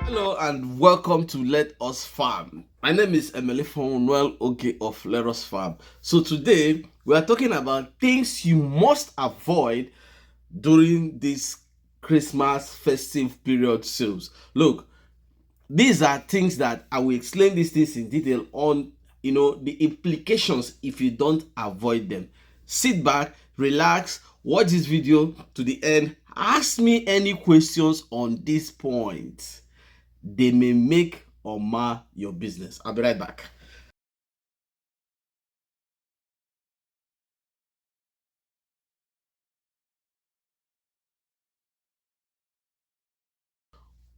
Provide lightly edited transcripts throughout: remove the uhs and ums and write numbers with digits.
Hello and welcome to Let Us Farm. My name is Emily Noel Oge of Let Us Farm. So today we are talking about things you must avoid during this Christmas festive period sales. Look, these are things that I will explain these things in detail on the implications if you don't avoid them. Sit back, relax, watch this video to the end, ask me any questions on this point. They may make or mar your business. I'll be right back.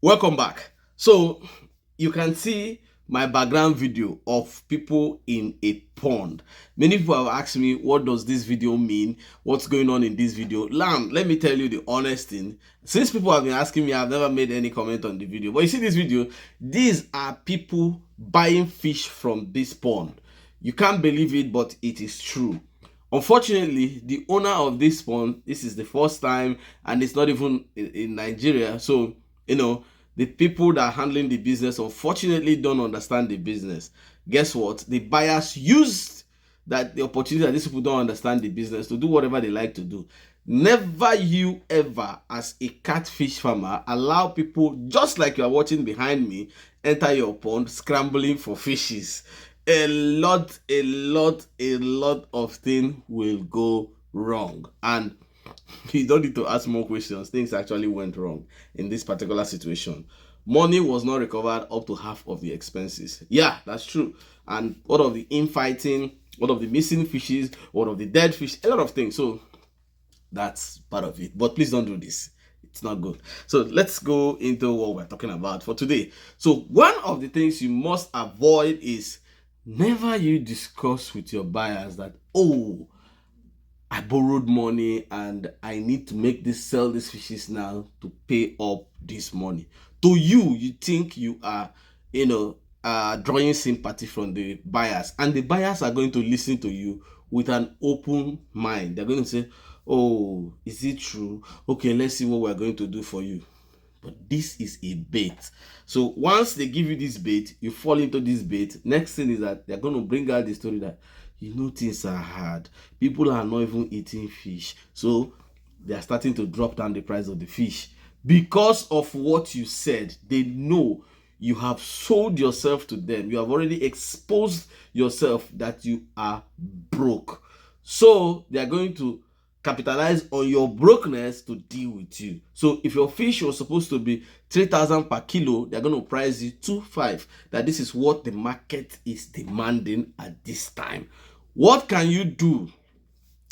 Welcome back. So you can see my background video of people in a pond. Many people have asked me, what does this video mean? What's going on in this video? Let me tell you the honest thing. Since people have been asking me, I've never made any comment on the video. But you see this video, these are people buying fish from this pond. You can't believe it, but it is true. Unfortunately, the owner of this pond, this is the first time, and it's not even in Nigeria. So the people that are handling the business unfortunately don't understand the business. Guess what? The buyers used the opportunity that these people don't understand the business to do whatever they like to do. Never you ever, as a catfish farmer, allow people just like you are watching behind me enter your pond scrambling for fishes. A lot of things will go wrong, and you don't need to ask more questions. Things actually went wrong in this particular situation. Money was not recovered up to half of the expenses. Yeah, that's true. And all of the infighting, all of the missing fishes, all of the dead fish, a lot of things. So that's part of it. But please don't do this. It's not good. So let's go into what we're talking about for today. So one of the things you must avoid is never you discuss with your buyers that, oh, I borrowed money and I need to sell these fishes now to pay up this money. To you, you think you are, drawing sympathy from the buyers, and the buyers are going to listen to you with an open mind. They're going to say, oh, is it true? Okay, let's see what we're going to do for you. But this is a bait. So once they give you this bait, you fall into this bait. Next thing is that they're going to bring out the story that things are hard. People are not even eating fish. So they are starting to drop down the price of the fish. Because of what you said, they know you have sold yourself to them. You have already exposed yourself that you are broke. So they are going to capitalize on your brokenness to deal with you. So if your fish was supposed to be 3,000 per kilo, they're going to price you 2,500. That this is what the market is demanding at this time. What can you do?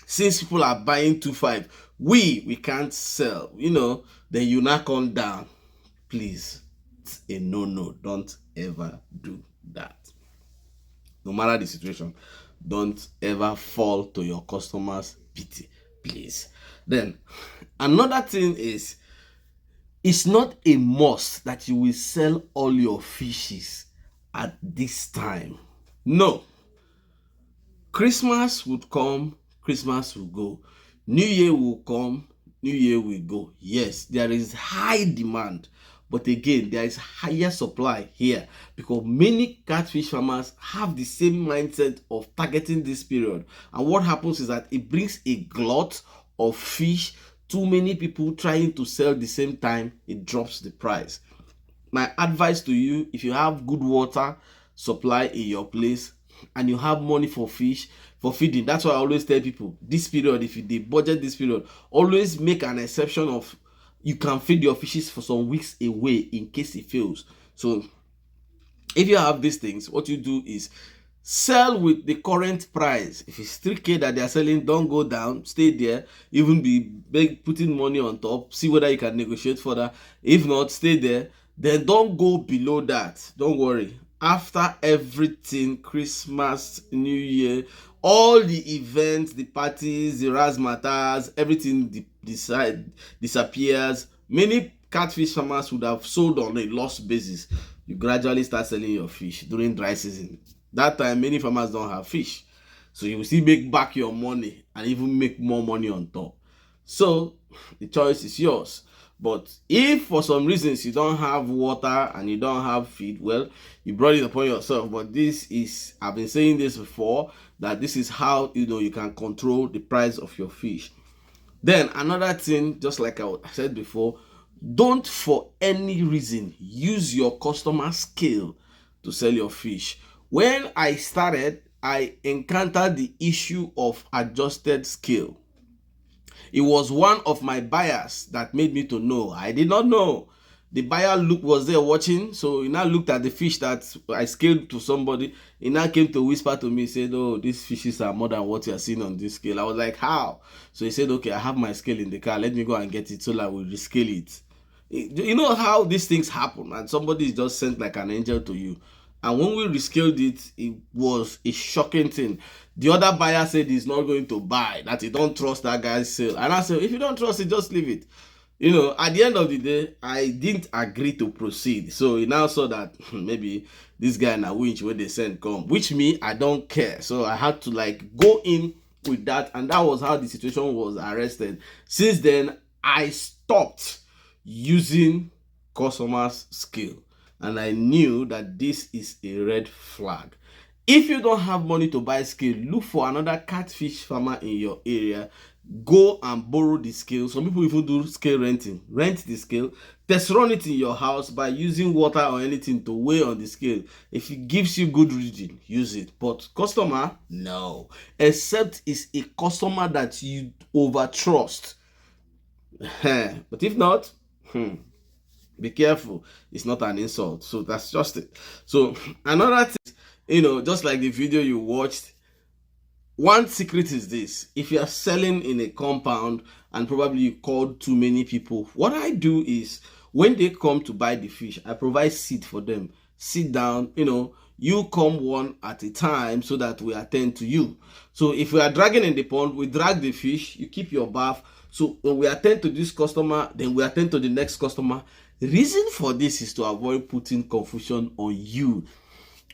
Since people are buying 2,500, we can't sell, then you knock on down. Please, it's a no. Don't ever do that. No matter the situation, don't ever fall to your customers' pity, please. Then another thing is, it's not a must that you will sell all your fishes at this time. No. Christmas would come, Christmas will go. New Year will come, New Year will go. Yes, there is high demand, but again, there is higher supply here because many catfish farmers have the same mindset of targeting this period. And what happens is that it brings a glut of fish. Too many people trying to sell the same time, it drops the price. My advice to you, if you have good water supply in your place and you have money for fish, for feeding, that's why I always tell people this period, if they budget this period, always make an exception of you can feed your fishes for some weeks away in case it fails. So if you have these things, what you do is sell with the current price. If it's 3K that they're selling, don't go down, stay there, even be putting money on top, see whether you can negotiate further. If not, stay there. Then don't go below that. Don't worry. After everything, Christmas, New Year, all the events, the parties, the razzmatazz, everything disappears. Many catfish farmers would have sold on a loss basis. You gradually start selling your fish during dry season. That time, many farmers don't have fish. So you will still make back your money and even make more money on top. So the choice is yours. But if for some reasons you don't have water and you don't have feed, well, you brought it upon yourself. But this is, I've been saying this before, that this is how you can control the price of your fish. Then another thing, just like I said before, don't for any reason use your customer scale to sell your fish. When I started, I encountered the issue of adjusted scale. It was one of my buyers that made me to know. I did not know. The buyer was there watching, so he now looked at the fish that I scaled to somebody. He now came to whisper to me, said, "Oh, these fishes are more than what you are seeing on this scale." I was like, "How?" So he said, "Okay, I have my scale in the car. Let me go and get it so that I will rescale it." You know how these things happen, and somebody is just sent like an angel to you. And when we rescaled it, it was a shocking thing. The other buyer said he's not going to buy, that he don't trust that guy's sale. And I said, if you don't trust it, just leave it. At the end of the day, I didn't agree to proceed. So he now saw that maybe this guy na winch when they send come, which me, I don't care. So I had to go in with that, and that was how the situation was arrested. Since then, I stopped using customers' scale, and I knew that this is a red flag. If you don't have money to buy scale, look for another catfish farmer in your area. Go and borrow the scale. Some people even do scale renting. Rent the scale, test run it in your house by using water or anything to weigh on the scale. If it gives you good reading, use it. But customer, no. Except it's a customer that you over trust. But if not, be careful. It's not an insult. So that's just it. So another thing, just like the video you watched, one secret is this: if you are selling in a compound and probably you called too many people, what I do is when they come to buy the fish, I provide seat for them. Sit down, you come one at a time so that we attend to you. So if we are dragging in the pond, we drag the fish, you keep your bath. So when we attend to this customer, then we attend to the next customer. The reason for this is to avoid putting confusion on you.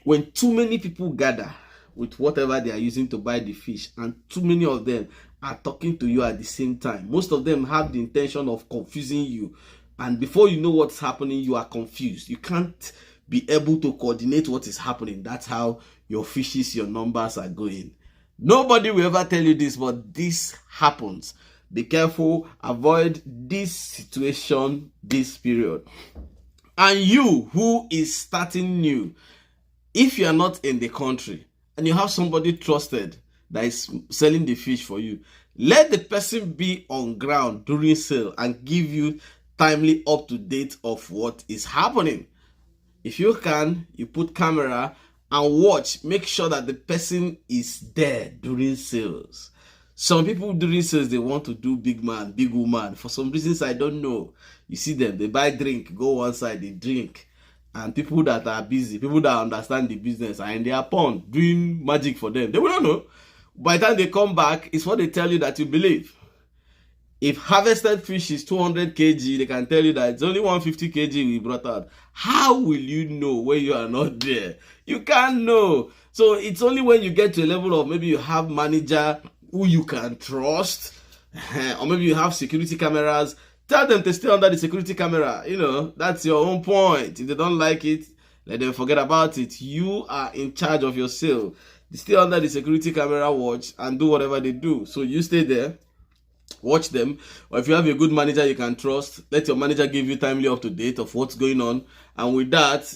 When too many people gather with whatever they are using to buy the fish, and too many of them are talking to you at the same time, most of them have the intention of confusing you, and before you know what's happening, you are confused. You can't be able to coordinate what is happening. That's how your fishes, your numbers are going. Nobody will ever tell you this, but this happens. Be careful. Avoid this situation, this period. And you who is starting new, if you are not in the country and you have somebody trusted that is selling the fish for you, let the person be on ground during sale and give you timely up to date of what is happening. If you can, you put camera and watch. Make sure that the person is there during sales. Some people during sales, they want to do big man, big woman. For some reasons, I don't know. You see them, they buy drink, go one side, they drink. And people that are busy, people that understand the business are in their pond doing magic for them. They will not know. By the time they come back, it's what they tell you that you believe. If harvested fish is 200 kg, they can tell you that it's only 150 kg we brought out. How will you know when you are not there? You can't know. So it's only when you get to a level of maybe you have manager who you can trust, or maybe you have security cameras. Tell them to stay under the security camera. That's your own point. If they don't like it, let them forget about it. You are in charge of your sale. Stay under the security camera watch and do whatever they do. So you stay there, watch them. Or if you have a good manager you can trust, let your manager give you timely up to date of what's going on. And with that,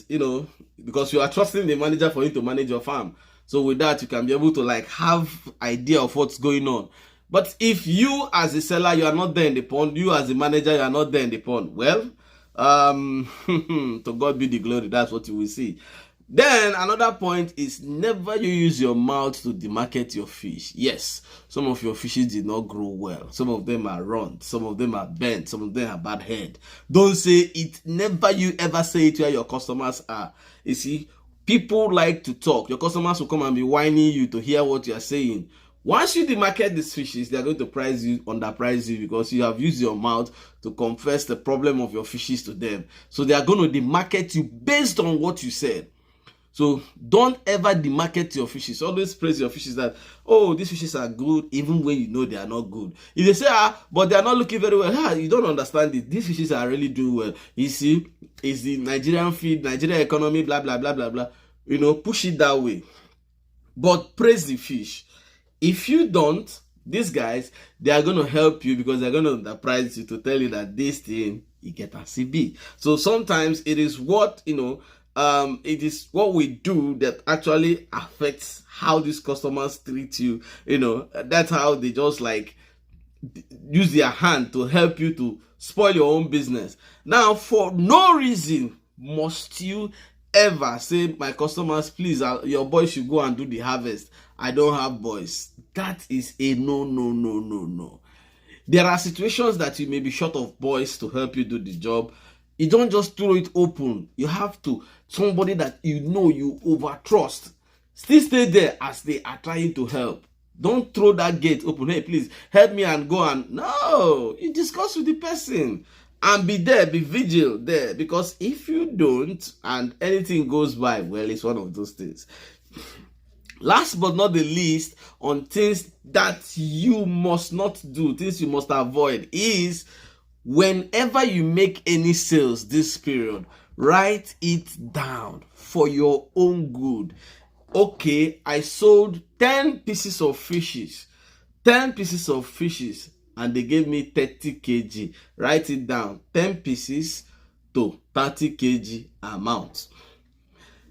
because you are trusting the manager for him to manage your farm. So with that, you can be able to have idea of what's going on. But if you as a seller, you are not there in the pond, you as a manager, you are not there in the pond, well, to God be the glory. That's what you will see. Then another point is never you use your mouth to demarcate your fish. Yes, some of your fishes did not grow well. Some of them are runt. Some of them are bent. Some of them are bad head. Don't say it. Never you ever say it where your customers are. You see, people like to talk. Your customers will come and be whining you to hear what you are saying. Once you demarcate these fishes, they are going to price you, underprice you, because you have used your mouth to confess the problem of your fishes to them. So they are going to demarcate you based on what you said. So don't ever demarket your fishes. Always praise your fishes that, oh, these fishes are good, even when you know they are not good. If they say, but they are not looking very well, you don't understand it. These fishes are really doing well. You see, it's the Nigerian feed, Nigerian economy, blah, blah, blah, blah, blah. You know, push it that way. But praise the fish. If you don't, these guys, they are going to help you because they're going to underprice you to tell you that this thing, you get a CB. So sometimes it is what, it is what we do that actually affects how these customers treat you. That's how they just like use their hand to help you to spoil your own business. Now, for no reason must you ever say, my customers, please, your boys should go and do the harvest. I don't have boys. That is a no. There are situations that you may be short of boys to help you do the job. You don't just throw it open. You have to, somebody that you over trust, still stay there as they are trying to help. Don't throw that gate open. Hey, please help me and go and no. You discuss with the person and be there, be vigilant there, because if you don't and anything goes by, well, it's one of those things. Last but not the least, on things that you must not do, things you must avoid, is whenever you make any sales this period, write it down for your own good. Okay, I sold 10 pieces of fishes. 10 pieces of fishes and they gave me 30 kg. Write it down. 10 pieces to 30 kg amount.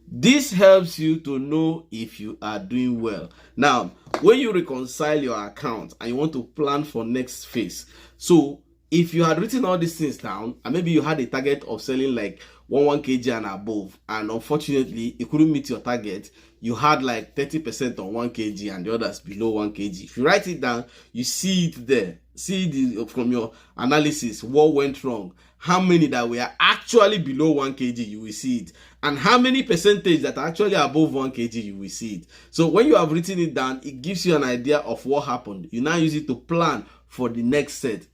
This helps you to know if you are doing well. Now, when you reconcile your account and you want to plan for next phase, so if you had written all these things down and maybe you had a target of selling like 1 kg and above, and unfortunately you couldn't meet your target, you had like 30% on 1 kg and the others below 1 kg. If you write it down, you see it there. See from your analysis what went wrong. How many that were actually below 1 kg, you will see it. And how many percentage that are actually above 1 kg, you will see it. So when you have written it down, it gives you an idea of what happened. You now use it to plan for the next set.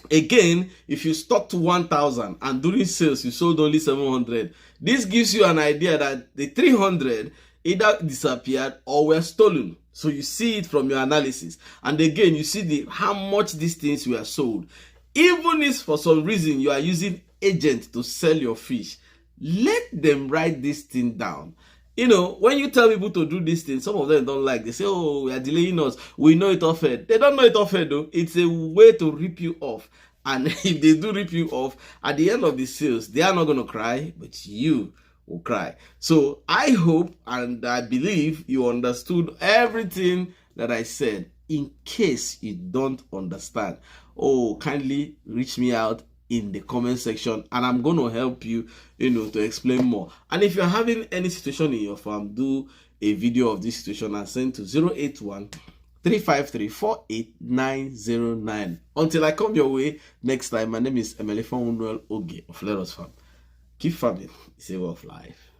Again, if you stock to 1,000 and during sales you sold only 700, this gives you an idea that the 300 either disappeared or were stolen. So you see it from your analysis. And again, you see how much these things were sold. Even if for some reason you are using agents to sell your fish, let them write this thing down. When you tell people to do this thing, some of them don't like. They say, oh, we are delaying us. We know it off head. They don't know it off head though. It's a way to rip you off. And if they do rip you off, at the end of the sales, they are not going to cry, but you will cry. So I hope and I believe you understood everything that I said. In case you don't understand, kindly reach me out in the comment section and I'm going to help you, to explain more. And if you're having any situation in your farm, do a video of this situation and send to 081-353-48909. Until I come your way next time, my name is Emelefon Unwell Oge of Let Us Farm. Keep farming. It's a way of life.